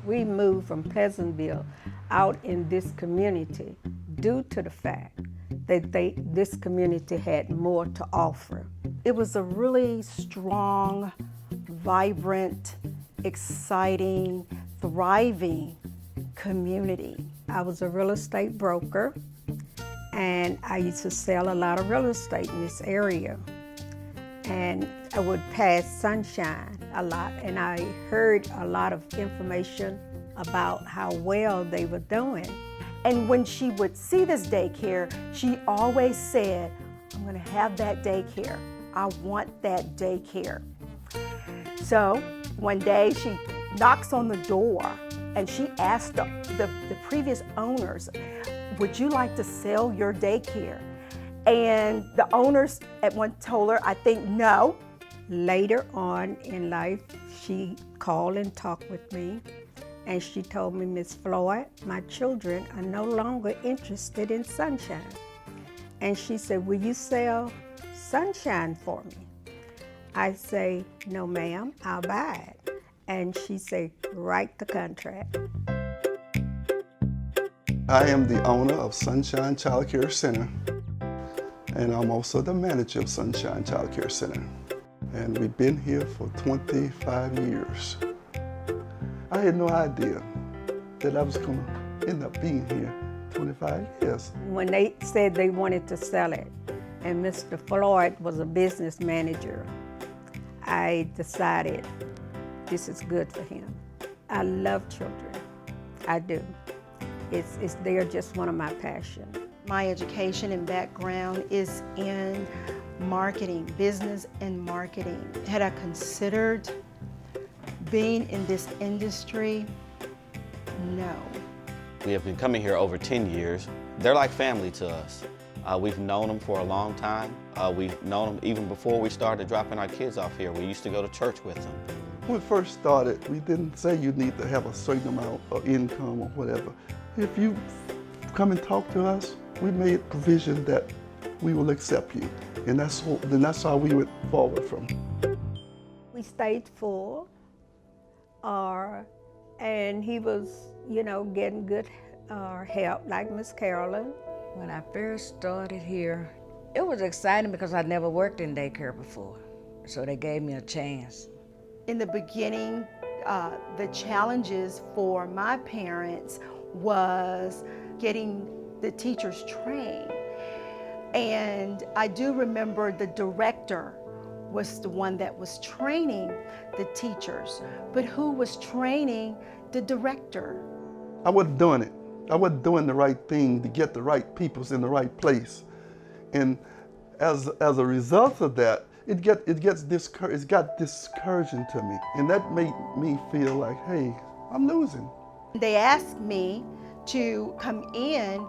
We moved from Pleasantville out in this community due to the fact that this community had more to offer. It was a really strong, vibrant, exciting, thriving community. I was a real estate broker, and I used to sell a lot of real estate in this area. And I would pass Sunshine a lot, and I heard a lot of information about how well they were doing. And when she would see this daycare, she always said, I'm gonna have that daycare. I want that daycare. So one day she knocks on the door and she asked the previous owners, would you like to sell your daycare? And the owners at one told her, I think no. Later on in life, she called and talked with me, and she told me, Miss Floyd, my children are no longer interested in Sunshine. And she said, will you sell Sunshine for me? I say, no ma'am, I'll buy it. And she said, write the contract. I am the owner of Sunshine Child Care Center, and I'm also the manager of Sunshine Child Care Center. And we've been here for 25 years. I had no idea that I was going to end up being here 25 years. When they said they wanted to sell it, and Mr. Floyd was a business manager, I decided this is good for him. I love children, I do. They're just one of my passions. My education and background is in marketing, business and marketing. Had I considered being in this industry? No. We have been coming here over 10 years. They're like family to us. We've known them for a long time. We've known them even before we started dropping our kids off here. We used to go to church with them. When we first started, we didn't say you need to have a certain amount of income or whatever. If you come and talk to us, we made provision that we will accept you. And that's how we went forward from. We stayed full, and he was, getting good help, like Miss Carolyn. When I first started here, it was exciting because I'd never worked in daycare before, so they gave me a chance. In the beginning, the challenges for my parents was getting the teachers trained. And I do remember the director was the one that was training the teachers, but who was training the director? I wasn't doing it. I wasn't doing the right thing to get the right peoples in the right place. And as a result of that, it got discouraging to me. And that made me feel like, hey, I'm losing. They asked me to come in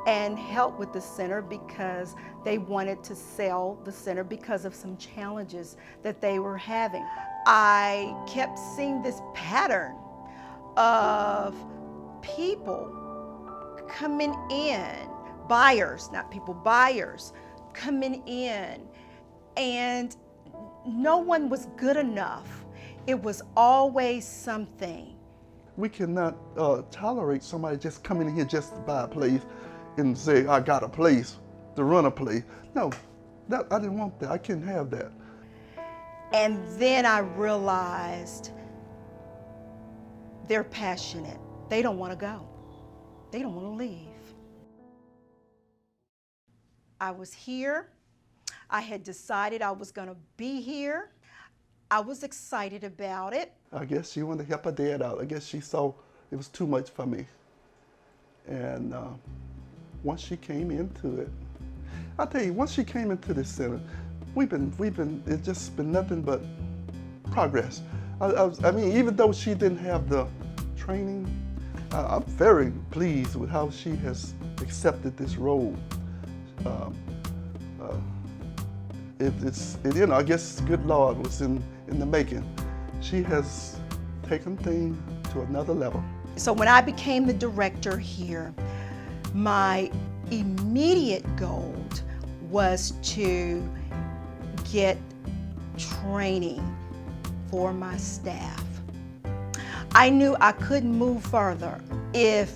and help with the center because they wanted to sell the center because of some challenges that they were having. I kept seeing this pattern of people coming in, buyers, not people, buyers, coming in, and no one was good enough. It was always something. We cannot tolerate somebody just coming in here just to buy a place and say, I got a place, to run a place. No, I didn't want that. I couldn't have that. And then I realized they're passionate. They don't want to go. They don't want to leave. I was here. I had decided I was going to be here. I was excited about it. I guess she wanted to help her dad out. I guess she saw it was too much for me. And once she came into it, I'll tell you, once she came into this center, it's just been nothing but progress. I mean, even though she didn't have the training, I'm very pleased with how she has accepted this role. I guess good Lord was in the making. She has taken things to another level. So when I became the director here, my immediate goal was to get training for my staff. I knew I couldn't move further if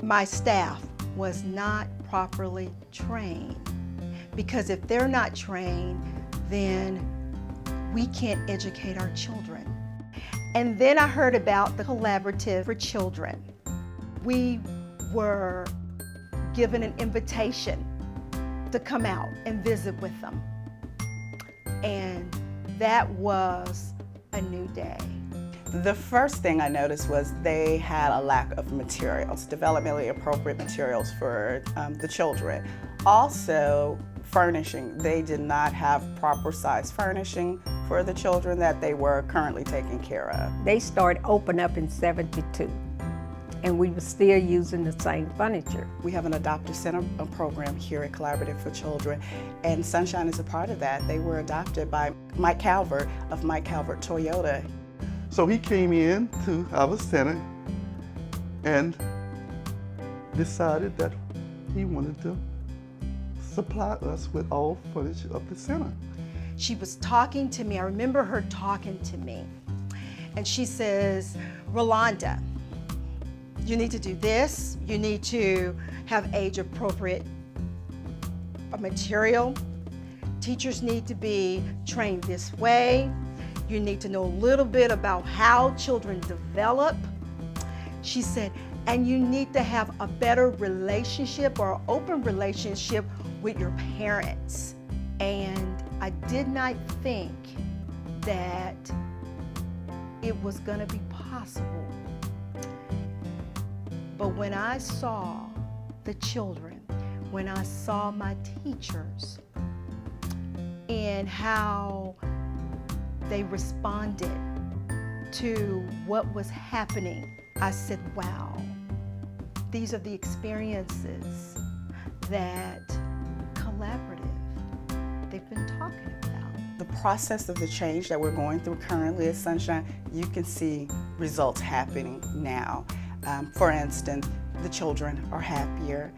my staff was not properly trained. Because if they're not trained, then we can't educate our children. And then I heard about the Collaborative for Children. We were given an invitation to come out and visit with them. And that was a new day. The first thing I noticed was they had a lack of materials, developmentally appropriate materials for the children. Also, furnishing. They did not have proper size furnishing for the children that they were currently taking care of. They started opening up in '72, and we were still using the same furniture. We have an adoptive center program here at Collaborative for Children, and Sunshine is a part of that. They were adopted by Mike Calvert of Mike Calvert Toyota. So he came in to our center and decided that he wanted to supply us with all furniture of the center. She was talking to me. I remember her talking to me. And she says, Rolanda, you need to do this. You need to have age-appropriate material. Teachers need to be trained this way. You need to know a little bit about how children develop. She said, and you need to have a better relationship or open relationship with your parents. And I did not think that it was going to be possible. But when I saw the children, when I saw my teachers and how they responded to what was happening, I said, wow, these are the experiences that Collaborative, they've been talking about. The process of the change that we're going through currently at Sunshine, you can see results happening now. For instance, the children are happier.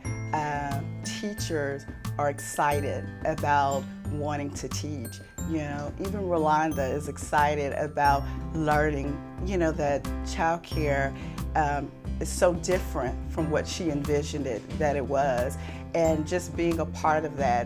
Teachers are excited about wanting to teach. You know, even Rolanda is excited about learning, you know, that childcare is so different from what she envisioned that it was. And just being a part of that,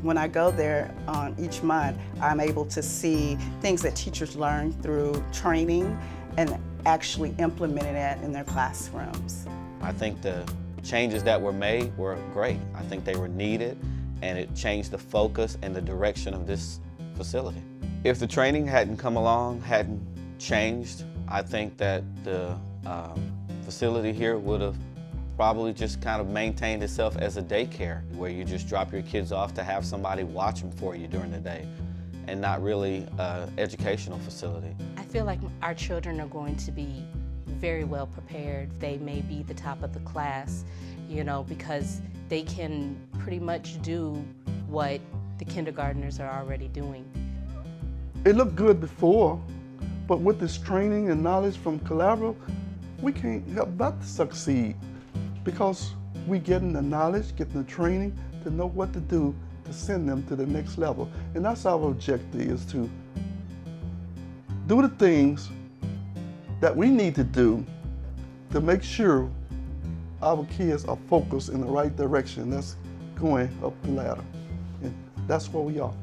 when I go there each month, I'm able to see things that teachers learn through training and actually implementing it in their classrooms. I think the changes that were made were great. I think they were needed, and it changed the focus and the direction of this facility. If the training hadn't come along, hadn't changed, I think that the facility here would have probably just kind of maintained itself as a daycare where you just drop your kids off to have somebody watch them for you during the day, and not really an educational facility. I feel like our children are going to be very well prepared. They may be the top of the class, you know, because they can pretty much do what the kindergartners are already doing. It looked good before, but with this training and knowledge from Collaborative, we can't help but to succeed because we're getting the knowledge, getting the training to know what to do to send them to the next level. And that's our objective, is to do the things that we need to do to make sure our kids are focused in the right direction. That's going up the ladder. And that's where we are.